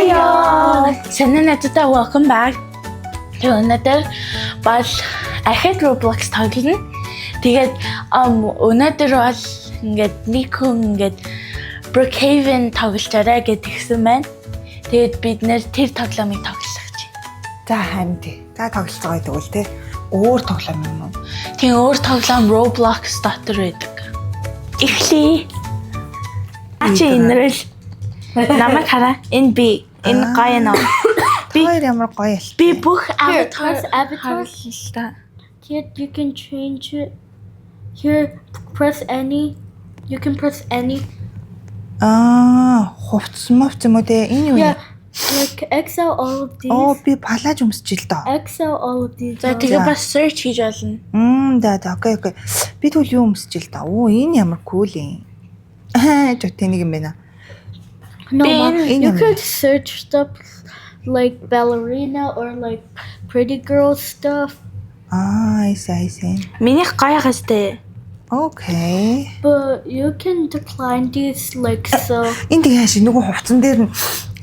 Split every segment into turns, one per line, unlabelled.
Hiya! Sana natata welcome back. So өнөөдөр бол ахад Roblox тоглоно. Тэгээд өнөөдөр бол ингээд нэг хүн ингээд Brookhaven тоглолцоорой гэдгийгсэн байна. Тэгээд бид нэр тэр тоглоомыг тоглох гэж байна.
За харин тий. За тоглолцоогоо тэгвэл тий. Өөр тоглоом юм уу?
Тийм өөр тоглоом Roblox дотор байдаг. Эхлэе. Ачи инрэл намайг хараа. Энэ би. Энэ гоё нөө.
Би ямар гоё л.
Би бүх
avatars.
харлаа.
Here you can change it. Here press any. You can press any.
Хувцс мовц юм уу те? Энэ юу вэ?
Yeah, like excel all of these.
Би палаж өмсч ил доо.
Excel all of these.
За тэгээ бас search хийж болно.
За окей. Би тэгвэл юу өмсч ил доо. Энэ ямар cool юм. Жоо тэнийг юм байна.
No,
Ben,
you could search stuff like ballerina or like pretty girl stuff.
I see.
Минийх гоё хастай.
Okay.
But you can decline these like so.
Энд яаш нөгөө хувцсан дээр нь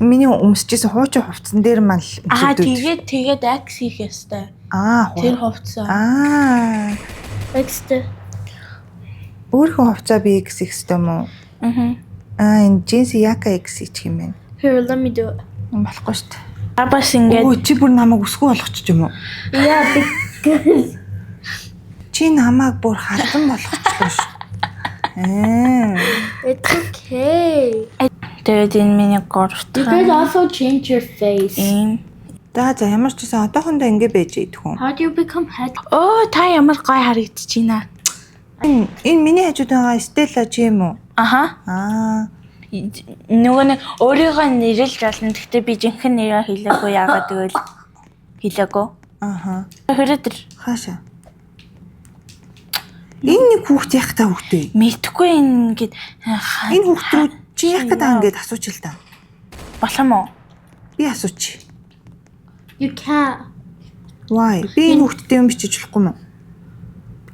миний өмсөжсэн хуучин хувцсан дээр маань
Тэгээд X хийх ёстой. Тэр хувцаа.
Like the.
Өөрийнхөө хувцаа би X хийх ёстой юм уу? Энэ jeans яка X хийчих юм байна.
Here, let me do it.
Болохгүй шүү дээ.
Бас ингээд
Чи бүр намайг өсгөө болгочих юм уу?
Yeah, because
Чи намайг бүр халдан болгочихлоо шүү.
it's okay.
тэгээд энэ миний
You
гуравт.
could also change your face.
За ямар ч гэсэн одоохондоо ингэ байж идэх хүн.
How do you become head?
Та ямар гоё харагдчих байна.
Энэ миний хажууд байгаа Стелла чи юм уу?
Нөгөө нэг өөрийгөө нэрлж болно. Гэхдээ би жинхэнэ нэрээ хэлээгүй яагаад гэвэл хэлээгүй. Хөрөдөр
Хаашаа? Энэ нэг хүүхд яах та хүүхдээ?
мэдхгүй ингээд
Энэ хүүхд рүү чи яах гэдэг ингээд асууч л та.
болох юм уу?
Би асууч.
You can't.
Why? Би энэ хүүхдтэй юм бичиж болохгүй мó?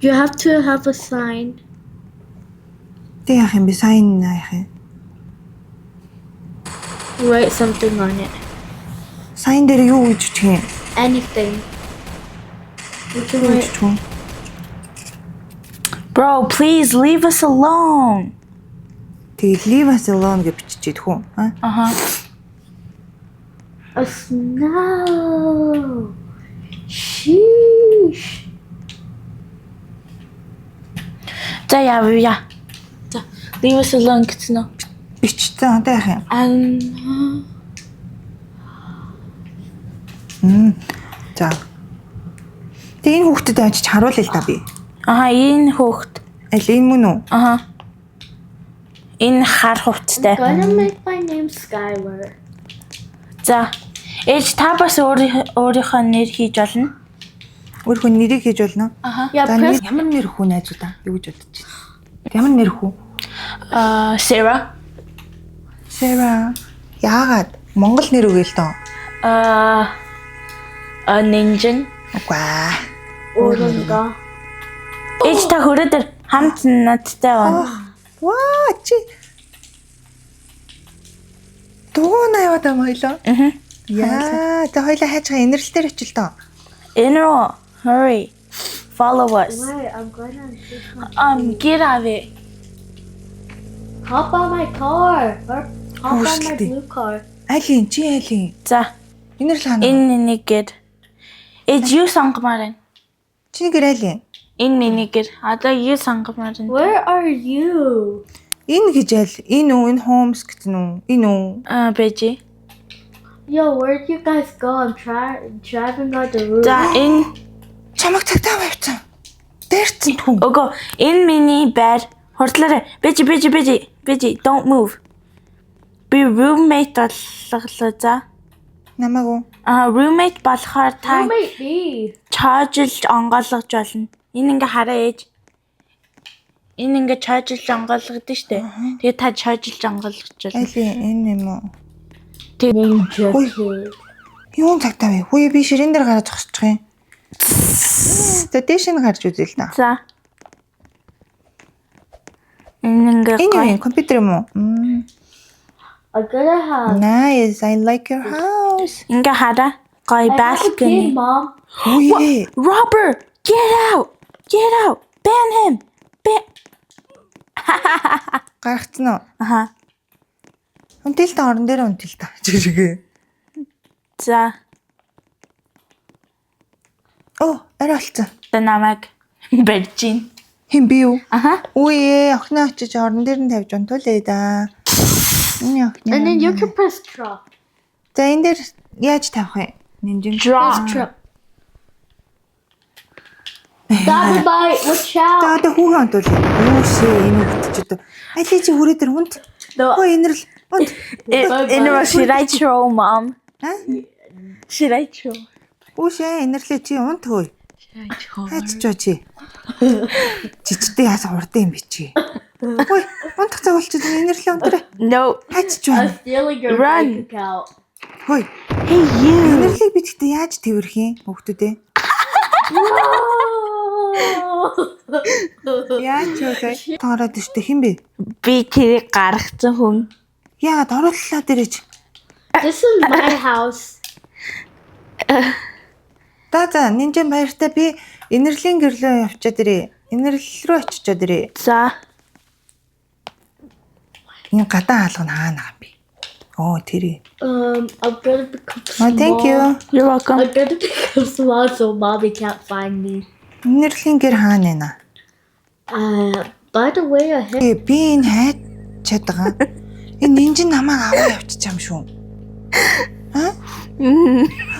You have to have a sign.
Тэ яах юм бэ? Сайн яах юм?
Write something on it.
Сайн дээр юу гэж үчих юм?
Anything. You can
Юу гэж
write.
үчих юм?
Bro, please leave us alone.
Тэгээ leave us alone гэж бичиж идэх үү?
A snow. Sheesh.
За яа. За leave us alone гэсэн үү?
Бичсэн одоо яах юм? За. Тэгээ энэ хүүхдэд очиж харуулъя л та би.
Энэ хүүхд.
Аль энэ мөн үү?
Энэ хар хувцтай.
Gonna make my name Skylar.
За ээж та бас өөрийнхөө нэр хийж болно.
Өөрийнхөө нэрийг хийж болно.
Yeah,
За
press.
ямар нэр хүү найзуудаа? Юу гэж бодож байна? Ямар нэр хүү?
Sarah.
Яагаад? Монгол нэр үгүй л доо.
Ninja.
Үгүй.
Urunga.
Ээж та хөрөдөр хамт надтай байна.
Ваа чи. Дуuna яваад байгаа ойлоо. Яа, тэ хоёлаа хайчгаа инэрлэлтэр очил доо.
Enro, hurry. Follow us.
Wait, I'm gonna
Get out of it.
hop on my car. Or hop on my
Hoorsэлтэй.
blue car.
Айлын чи айлын.
За
Инэрл хаана?
энэ нэгэр. Ээж юу сонгомоор байна?
Чиний гэр айлын.
Энэ минийгэр. Одоо юу сонгомоор байна?
Where are you?
Энэ гэж айл. Энэ үү? Энэ homes гэсэн үү? Энэ үү?
Бэжи.
Yo, where'd you guys go? I'm driving out the roof.
За энэ
Чамаг цагтаа байвцсан. Дээрцэн хүн.
Ого, энэ миний байр. Хурдлаарай. Бэжи, don't move. Би roommate болголоо за.
Намааг уу?
Roommate болохоор та
Roommate B.
чаржилж онгойлгож болно. Энэ ингээ хараа ээж. Энэ ингээ чаржилж онгойлгодог штэ. Тэгээ та чаржилж онгойлгож болно.
Айлын энэ юм уу?
Ninja
Ой.
kid.
Юун цагтаа вэ? Хөөе би ширээн дээр гараад зогсчих юм. Тэ дэш нь гарч үзээ л да.
За. Энэ ингээ
Энэ юу компьютер юм уу?
I got a house.
Nice. I like your house.
Ингээ хараа. Гоё
I have a kid,
balcony.
Mom.
Oh yeah.
Robber, get out. Get out. Ban him. Ban.
Гаргацсан уу?
Аха.
Унтил та орон дээр унтил та. Жигээ.
За,
Оо, арай олцсон.
та намайг барьж гин.
Хин би юу?
Аха.
Үе, охиноо очиж орон дээр нь тавьж унтуулъя да. Энэ охин.
And then you can press drop.
За энэ дээр яаж тавих вэ? Нэмжин.
Drop.
Press drop. Bye. Watch
За
out.
одоо хүүгээ унтуулъя. Үүшээ энэ хөтчөд. Али чи хүрээ дээр унт. Өө энэрл унт.
Anyway, should I throw, Mom?
Ха?
Should I throw?
Үүшээ энэрлээ чи унт хөөе.
Should I throw?
Хайч чоо чи. Чичтэй яасан урдсан юм би чи. Ой, унтах цаг болчихсон энэрлээ унтраа.
No.
Хайч чоо.
I'm stealing your
Run.
bank account.
Хөөе.
Hey, you.
Энэрлийг би тэгтээ яаж тэрвэрх юм хүүхдүүдээ? Яаж чөөсэй? Тоороод штэ хин бэ?
Би тэрийг гаргацсан хүн.
Яагаад орууллаа дээрэж?
This is my house.
За нинжин баяртай би энэрлийн гэрлөө явчаад ирээ. Энэрл рүү очичоод ирээ.
За.
Энэ гадаа хаалга нь хаана юм бэ? Оо тэрий.
I'm gonna become
Oh,
small.
thank you.
You're welcome.
I'm gonna become small so mommy can't find me.
Энэрлийн гэр хаана нэ?
By the way, I hit.
Би энэ хайч чадгаа. Энэ нинжин намайг аваа явчих юм шүү.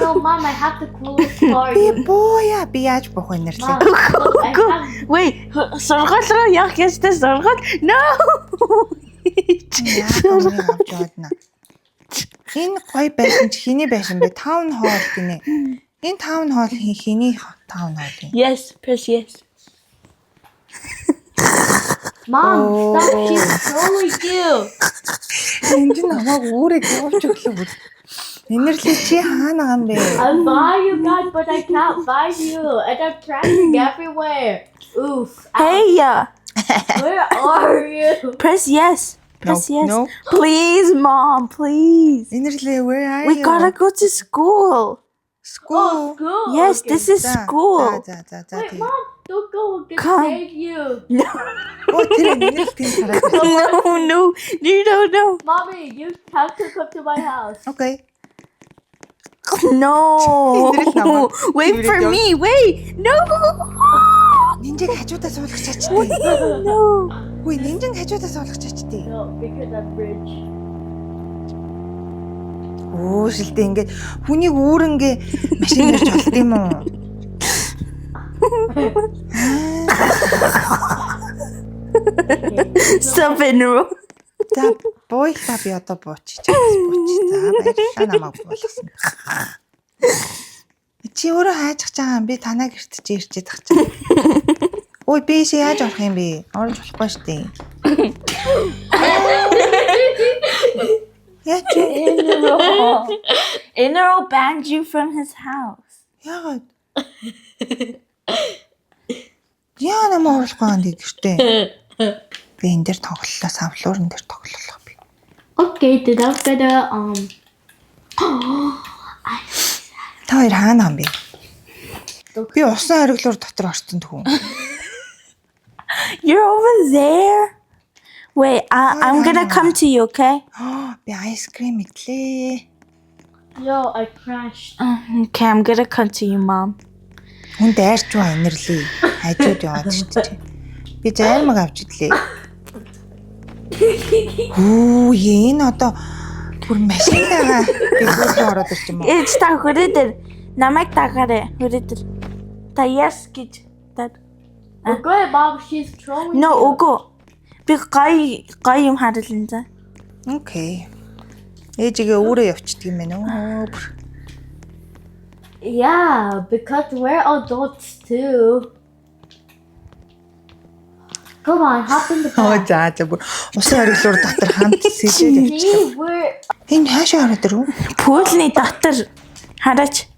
Oh, Mom, I have to close the car.
Би бууя би яаж буух вэ энэрлээ?
Mom, look, I have.
Wait, сургууль руу явах ёстой сургууль. No.
Яагаад авч яваадна? Энэ гоё байсан чи хиний байсан бэ? Таун хоол гинэ. Энэ таун хоол хиний таун хоол юм?
Yes, press yes.
Mom, stop! She's trolling you.
Энд нь намайг өөрийг явуулж өглөө бүр. Энэрлээ чи хаана гам бэ?
I'm buying you guys, but I can't find you. And I'm tracking everywhere. Oof.
Hey,
Where are you?
press yes. Press yes.
No.
Please, Mom, please.
Энэрлээ where are
We
you?
gotta go to school.
School.
School.
Yes,
Okay.
this is school.
За.
Wait, Mom, don't go. I'm gonna
Come.
save you.
Оо тэр энэрл тийм хараад.
No.
Mommy, you have to come to my house.
Окей.
No.
Энэрл намайг
Wait for me. Wait. No.
Нинжиг хажуудаа суулгах чачдээ.
No.
Үгүй нинжиг хажуудаа суулгах чачдээ.
No, because I'm rich.
Оо шилдэ ингээд хүнийг үүрэнгээ машин дэрж болд юм уу?
Stop in room.
За бууйлаа би одоо буучих. Чаас буучих. За баярлалаа намайг буулгасан. Чи өөрөө хайж байгаа юм би танаа гэрт чи ирчээд тах чинь. Ой би чи яаж орох юм бэ? Орж болохгүй шүү дээ. Яа чи
Enero banned you from his house.
яагаад? Яа намайг оруулахгүй юм гэртээ. Би энэ дээр тоглолоо, савлуурн дээр тоглолоо би.
Okay, then I'm gonna
Та хоёр хаана юм бэ? Би усан хориглоор дотор орсон түүн.
You're over there. Wait, I'm gonna come to you, okay?
Би айскрим идлээ.
Yo, I crashed.
Okay, I'm gonna come to you, Mom.
Хүн дайрч ба энэрлээ. Хажууд яваад шүү дээ. Би займаг авч идлээ. Хүү энэ одоо бүр машинтайгаа би бүлээ ороод ирч юм уу?
It's та хүрээдэр намайг дагаарэ. Хүрээдэр. Та yes гэж.
Okay, Mom, she's trolling.
No, үгүй. Би гай юм харилэн за.
Окей. Ээжигээ өөрөө явчихдаг юм байна уу?
Yeah, because we're adults too. Come on, hop in the
Оо
back.
за бүр усан хориглоор дотор хамт сэлээд явчих.
See, we're
Энэ хаашаа ороод ирв?
Пүүлний дотор хараач.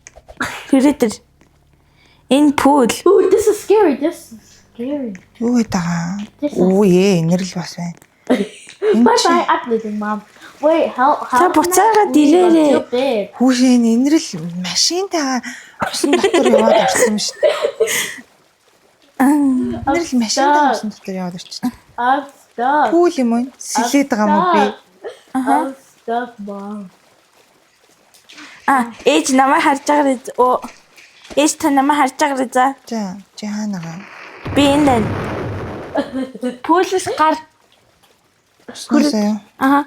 Хүрээдэр. Энэ пүүл.
Ooh, this is scary. This is scary.
Юу вэ таа? Үе энэрл бас байна.
Bye bye. I'm leaving, Mom. Wait, how
За, буцаага дирээрээ.
too big?
Хүүшээ инрэл машинтайгаа усан дотор яваад орсон шүү дээ. Инрэл машинтайгаа усан дотор яваад орчихсон.
I'm stuck.
Пүүл юм уу? Сэлээд байгаа мó би.
I'm stuck, Mom.
Ээж намайг харж байгаарай. Оо. Ээж та намайг харж байгаарай за.
За, чи хаанагаа.
Би энэ байна. Пүүлээс гар.
Хүсээ.
Аха.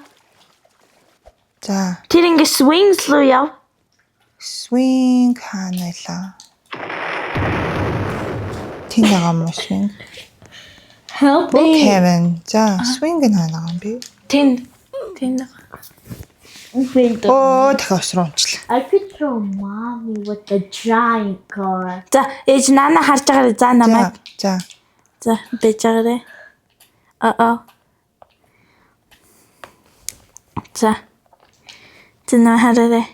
За,
Тэр ингэ swings руу яв.
swing хаанайлаа. Тин байгаа мó swing.
Help
Book
me.
heaven. За, swing нь хаанаа юм бэ?
Тэн.
Оо, дахиад усруулчлаа.
I could show Mommy with the giant car.
За, ээж наана харж байгаарай за намайг.
За.
За, бэж байгаарай. За. Тэнэ хараарай.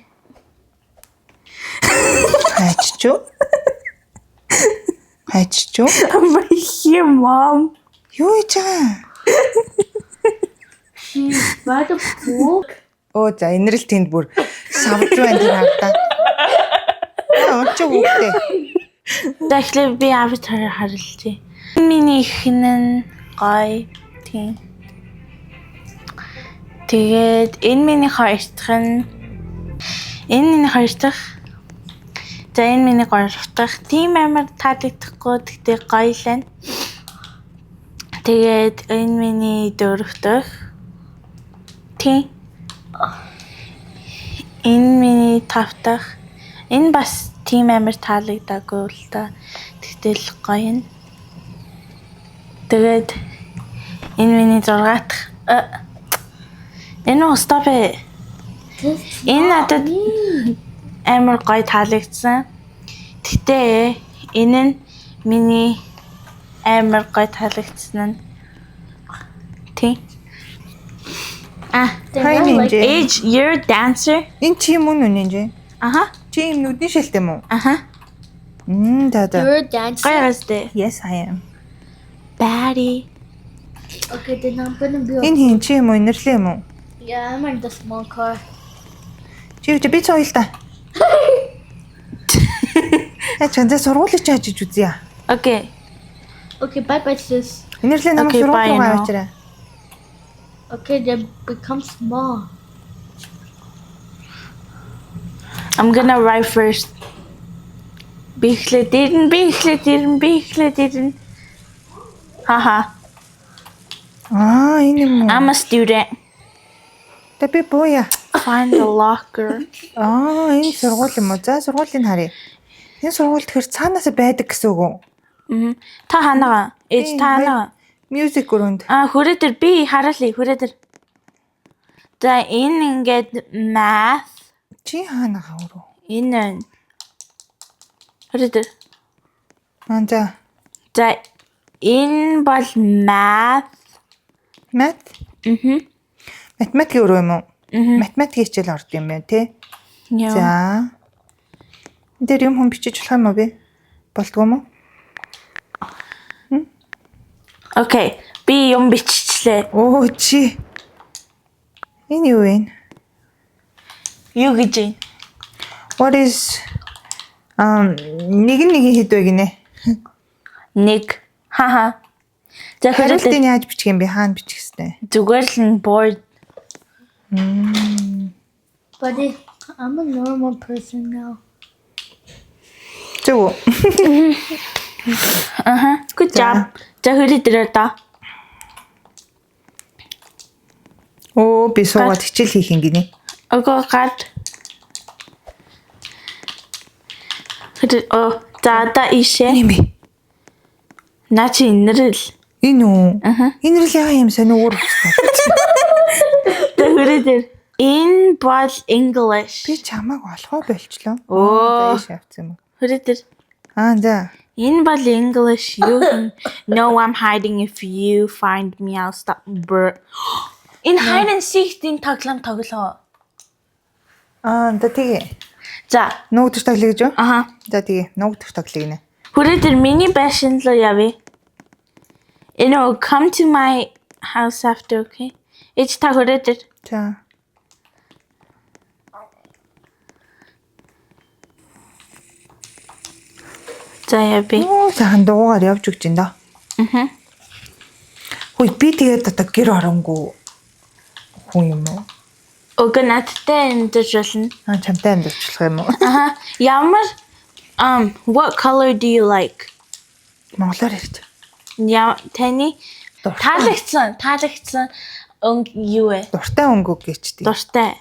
Хайччуу. Хайччуу.
I'm right here, Mom.
Юу хийж байгаа?
She's by the pool.
Оо, за, инрэл тэнд бүр савж байна тэр хагдаа. Онч үгтэй.
Дахлаа би авитар харилцъя. Миний ихнэн гой тийм. Тэгээд энэ миний хоёр дахь нь энэ миний хоёр дахь. За энэ миний гурав дахь. Тийм амар таалагдахгүй тэгтээ гоё л байна. Тэгээд энэ миний дөрөв дахь. Тийм. Энэ миний тав дахь. Энэ бас тийм амар таалагдаагүй л та. Тэгтэл гоё юм. Тэгээд энэ миний 6 дахь. Энэ stop ээ. Энэ надад амар гоё таалагдсан. Тэгтээ энэ нь миний амар гоё таалагдсан нь. Тий.
Хай нинж.
Age, you're a dancer.
Энэ чи юм уу нинж?
Аха.
Чи юм нүдний шилтэй юм уу?
Аха.
Да.
You're a dancer.
Гайхалтай.
Yes, I am.
Baddie.
Okay, then I'm gonna be.
Энэ хин чи юм уу? Инэрлээ юм уу?
Yeah, I'm in the small car.
Чи би цойл та. Чанзаа сургууль чи хажиж үзье.
Okay.
Okay, bye bye sis.
Инэрлээ намайг
Okay,
сургууль
bye,
руу
no.
авчираа.
Okay, then become small.
I'm gonna write first. Би эхлээд ирнэ. Haha.
Энэ юм уу?
I'm a student.
Тэ би бууя.
Find the locker.
Энэ сургууль юм уу? За, сургуулийг харъя. Энэ сургууль тэгэхээр цаанаасаа байдаг гэсэн үг үү?
Та ханаа. Ээж та ханаа.
Music өрөөнд.
Хүрээ дээр би хараалъя. Хүрээ дээр. За энэ ингээд math.
Чи хаанаа өөрөө?
Энэ. Хүрээ дээр.
За.
За энэ бол math.
Math. Математик өрөө юм уу? Математик хичээл орд юм байна тий.
Яа.
За. Энд дээр юм хүн бичиж болох юм уу би? Болдгоо юм уу?
Okay. Би юм биччихлээ.
Оо чи. Энэ юу вэ?
Юу гэж юм?
What is нэг хэд вэ гинэ?
Нэг. Хаха. За
Хариултыг
хэрэг
яаж бичих юм бэ? Хаана бичих хэвтэй?
зүгээр л нь board.
Buddy, I'm a normal person now.
Зөв.
Good job. За хэрэг дээр одоо.
Оо би суугаад хичээл хийх юм гинэ.
Окей, гад. За одоо ишээ.
Юм бэ?
Наа чи инэрэл.
Энэ үү? Инрэл яа юм сайн өөр хэвчээ.
За хэрэг дээр. Энэ бол English.
Би чамааг олохоо болчлоо.
Оо.
Зааш авсан юм.
Хэрэг дээр.
За.
Энэ бол English. You can know I'm hiding if you find me I'll stop. Энэ hide and seek-ийн тоглоом тоглоо.
Тэгээ.
За.
Нуугдах тоглоё гэж юу?
Аха.
За тэгээ. Нуугдах тоглоё гинэ.
Хүрээ дээр миний байшин руу явъя. Come to my house after, okay? Ээж та хүрээ дээр.
За.
За яа би.
Нөө сайхан дуугаар явж өгч ин доо. Хөөе би тэгээд одоо гэр оронгүй хүн юм уу?
Уг надтай амьдарч болно.
Чамтай амьдарчлах юм уу?
Ямар what color do you like?
Монголоор ярьж.
Таны таалагдсан өнгө юу вэ?
Дуртай өнгө гэжтэй.
Дуртай.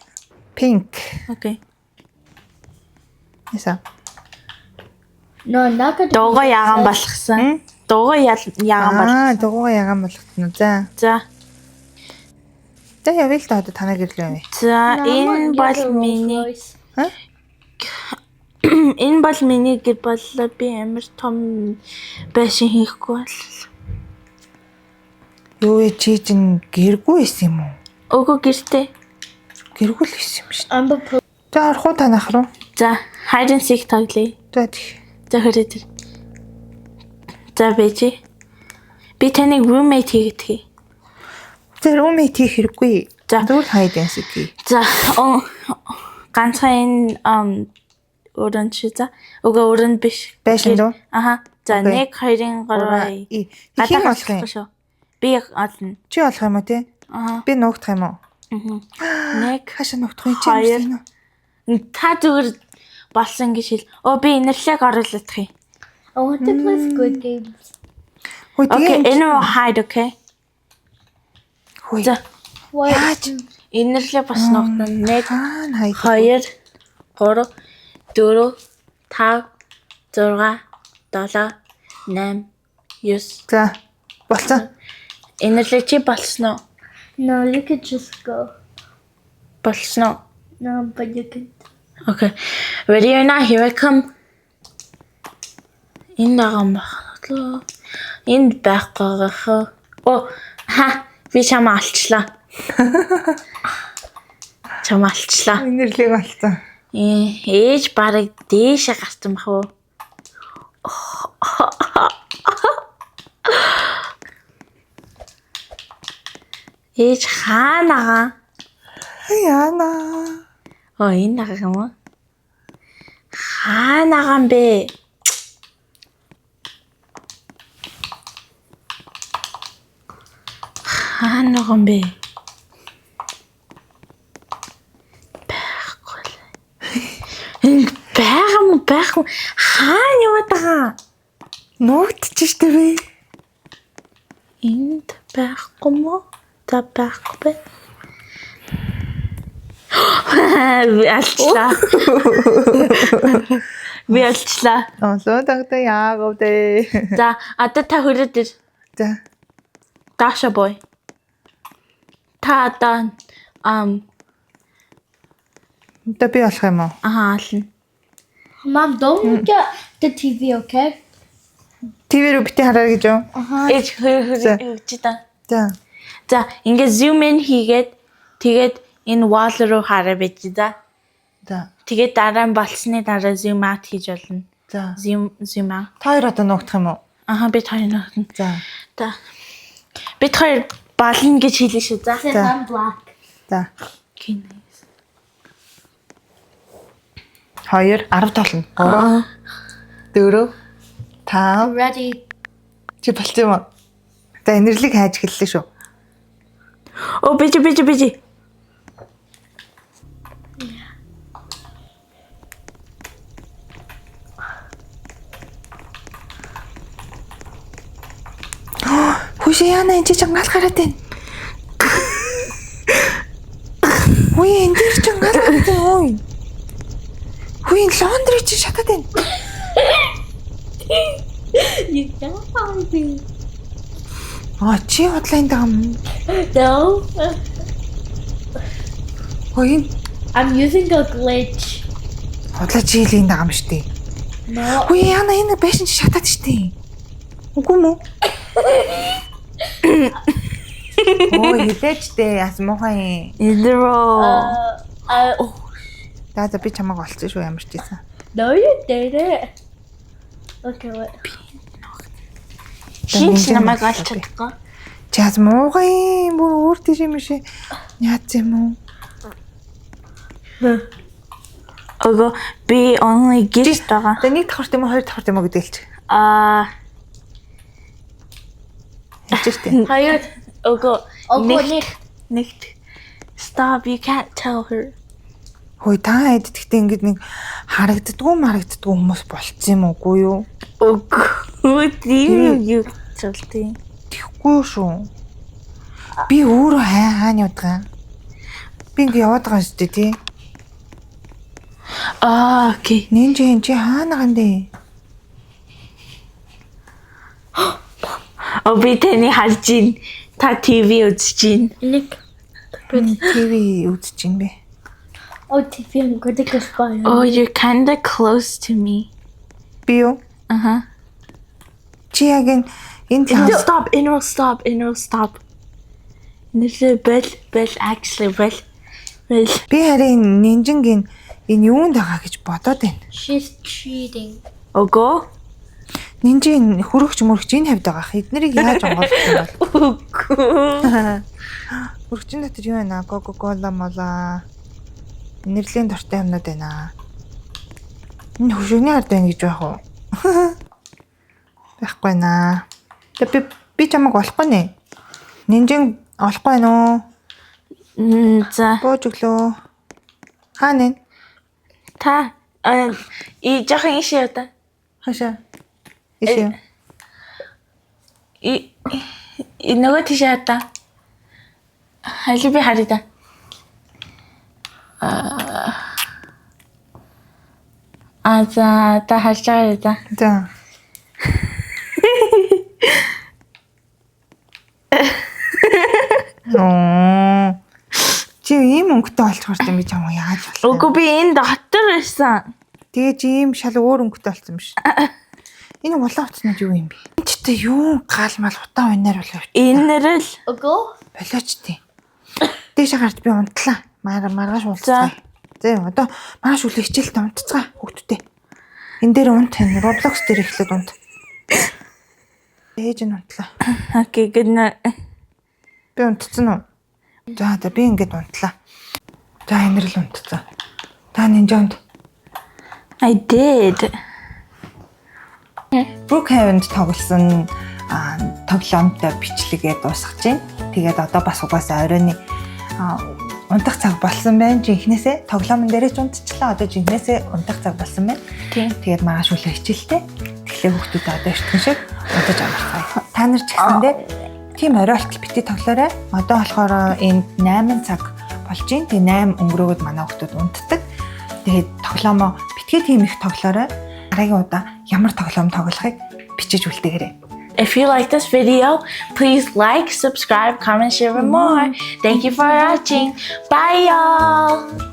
Pink.
Okay.
Яса.
No, not gonna.
Дуугаа ягаан болгосон. Дуугаа ягаан болгосон.
Дуугаа ягаан болгосон уу? За.
За.
За явъя л да одоо танаа гэрлээ.
За энэ бол миний энэ бол миний гэр боллоо би амар том байшин хийхгүй бол.
Юу вэ чи чинь гэргүй байсан юм уу?
Өгөө гэртээ.
Гэргүй л байсан юм шүү.
I'm a
За орох уу танах руу?
За hide and seek тоглоё.
За тий.
За хөрөөд. За бэжи. Би таныг roommate хийгдхий.
Тэр roommate хийх хэрэггүй.
За.
Зүгээр хайдэн сики.
За ганцхан өрөнд чи за. Өгөө өрөнд биш.
Байшин дөө?
Аха. За 1 2 3.
Хин болох юм.
Би олно.
Чи олох юм уу те?
Аха.
Би нуугдах юм уу?
1
Хашаа нуугдах юм чи юм уу?
та зүгээр болсон гэж хэл. Би инэрлэг оруулах юм.
I want to play Squid Games.
Хөөе
Okay,
тэгээ.
энэ hide okay.
Хөөе.
За
What?
инэрлэг бас нуугдана. 1
хайд.
2 3 4 5 6 7 8 9
За. Болцсон.
инэрлэг чи болсон уу?
No, you could just go.
Болсон уу?
No, but you can.
Okay. Ready or not, here I come. Энэ даган багтлаа. Энд байхгүй. Би чамаа алчлаа. Чамаа алчлаа.
Инэрлэг болцсон.
Ээж барыг дээшээ гарсан бах уу? Ээж хаанаа?
Яна.
Энэ нага юм уу? Хаанаа юм бэ? Хаанаа юм бэ? Байх. Хаана яваад байгаа?
Нуугдчих штэ бэ.
Энд байхгүй мó? За байхгүй. Би алчлаа.
Онсоо тагтаа яагав дээ.
За, одоо та хөрөөд ир.
За.
Даша бой. Та одоо
Одоо би болох юм уу?
ална.
Mom, don't look at the TV, okay?
TV рүү битээ хараа гэж юу?
Ээж хөрөж та.
За.
За, ингээ zoom in хийгээд тэгээд энэ wall руу хараа байж за.
За.
Тэгээд дараа нь болсны дараа zoom out хийж болно.
За.
Zoom out.
Та хоёр одоо нуугдах юм уу?
Би тань нөхөн.
За.
За. Би хоёр болно гэж хэлээ шүү. За.
Since I'm black.
За.
Кинэ.
2 10 толно. 3 4 5
Ready?
чи болчих юм уу? За энэрлэг хайж эхэллээ шүү.
Бiji.
Хүшээ яана энэ чангаал гараад байна. Хүй энэ дэр чангаал гараад байна. Ой. Хүй лондри чи шатаад байна.
You can't find me.
Чи хотлайн даа юм.
No.
Хой
I'm using a glitch.
хотлоо жилийн даа юм штий.
No.
Хүй яана энэ байшин чи шатаад штий. Үгүй мүү? Хилээч дээ яс мохоо.
Идроо.
За би чамайг олцсон шүү ямар ч ийсэн.
No, you didn't. Okay, what?
Шинж намайг олж чадахгүй.
Чи яс муугай бүр өөр тийш юм шиг яац юм уу?
Би only gift байгаа.
Тэгээ нэг давхар юм уу хоёр давхар юм уу гэдэлч. Хэлжтэй.
Хоёр.
Ögo.
Ögo,
Nicht. Stop, you can't tell her.
Хөөе та хэд гэхдээ ингэж нэг харагддгүй хүмүүс болцсон юм уугүй юу?
Ögo. Тийм юу чултын.
Тэхгүй шүү. Би өөрөө хаана явдаг. Би ингэ яваад байгаа шүү дээ тий.
Окей.
Нинжи энэ чи хаана гандэ?
Би таны харж ийн. Та ТV үзэж ийн.
Нэг.
ТV үзэж ин бэ.
Oh, TV, I'm going to go spy.
Oh, you're kind of close to me.
Би юу? Чи яг энэ
Stop, Inro, stop. Нэрээ бэл actually бэл.
би харин нинжингийн энэ юунд байгаа гэж бодоод байна.
She's cheating.
Ögo.
Нинжи энэ хөрөгч мөрөгч энэ хавьд байгаа. Эднэрийг яаж онгоолох юм бол?
Ögo.
Хөрөгчийн дотор юу байна? Coca-Cola мола. Нэрлийн дуртай юмнууд байна. Энэ хөшөөгний ард байна гэж байх уу? Байхгүй наа. Тэг би чамайг олохгүй нэ. Нинжин олохгүй байна уу?
За.
Бууж өглөө. Хаана нэ?
Та и жоохон ишээ удаа.
Хашаа. Ишээ.
И нөгөө тийшээ удаа. Хали би харida. За та харж байгаа да.
За. Чи ийм өнгөтэй олж гарч юм би чамаа яаж болох вэ?
Үгүй би энэ дотор байсан.
Тэгээ чи ийм шал өөр өнгөтэй болсон юм биш. Энэ улаан утаснууд юу юм бэ? Энд ч тэ юу гаалмал утаа унаар болоо.
Энэ л
Ögo?
Болооч тий. Дээшээ гарч би унтлаа. Маргааш уулзсан. За одоо маргааш үл хичээлд унтцгаа хүүхдүүдээ. Энэ дээр унт энэ Roblox дээр эхлээд унт. Ээж нь унтлаа.
окей, good night.
Би унтцсан уу? За би ингэж унтлаа. За энэ л унтцсан. Та нинжонд
I did.
Brookhaven-д тоглосон тоглоомтой бичлэгээ дуусгаж байна. Тэгээд одоо бас угаасаа оройны унтах цаг болсон байна. Жинхнээсээ тоглоомн дээрээ ч унтчихлаа. Одоо жинхнээсээ унтах цаг болсон байна.
Тийм.
Тэгээд маргааш үл хичээлтэй. Тэгэхээр хүүхдүүд одоо эртхэн шиг унтаж амархай. Та нар ч гэсэндээ тийм оройлтол бити тоглоорой. Одоо болохоор энд 8 цаг болж байна. Тэгээд 8 өнгөрөөгд манай хүүхдүүд унтдаг. Тэгээд тоглоомоо битгий тийм их тоглоорой. Дараагийн удаа ямар тоглоом тоглохыг бичиж үлдээгээрэй.
If you like this video, please like, subscribe, comment, share, and more. Thank you for watching. Bye, y'all.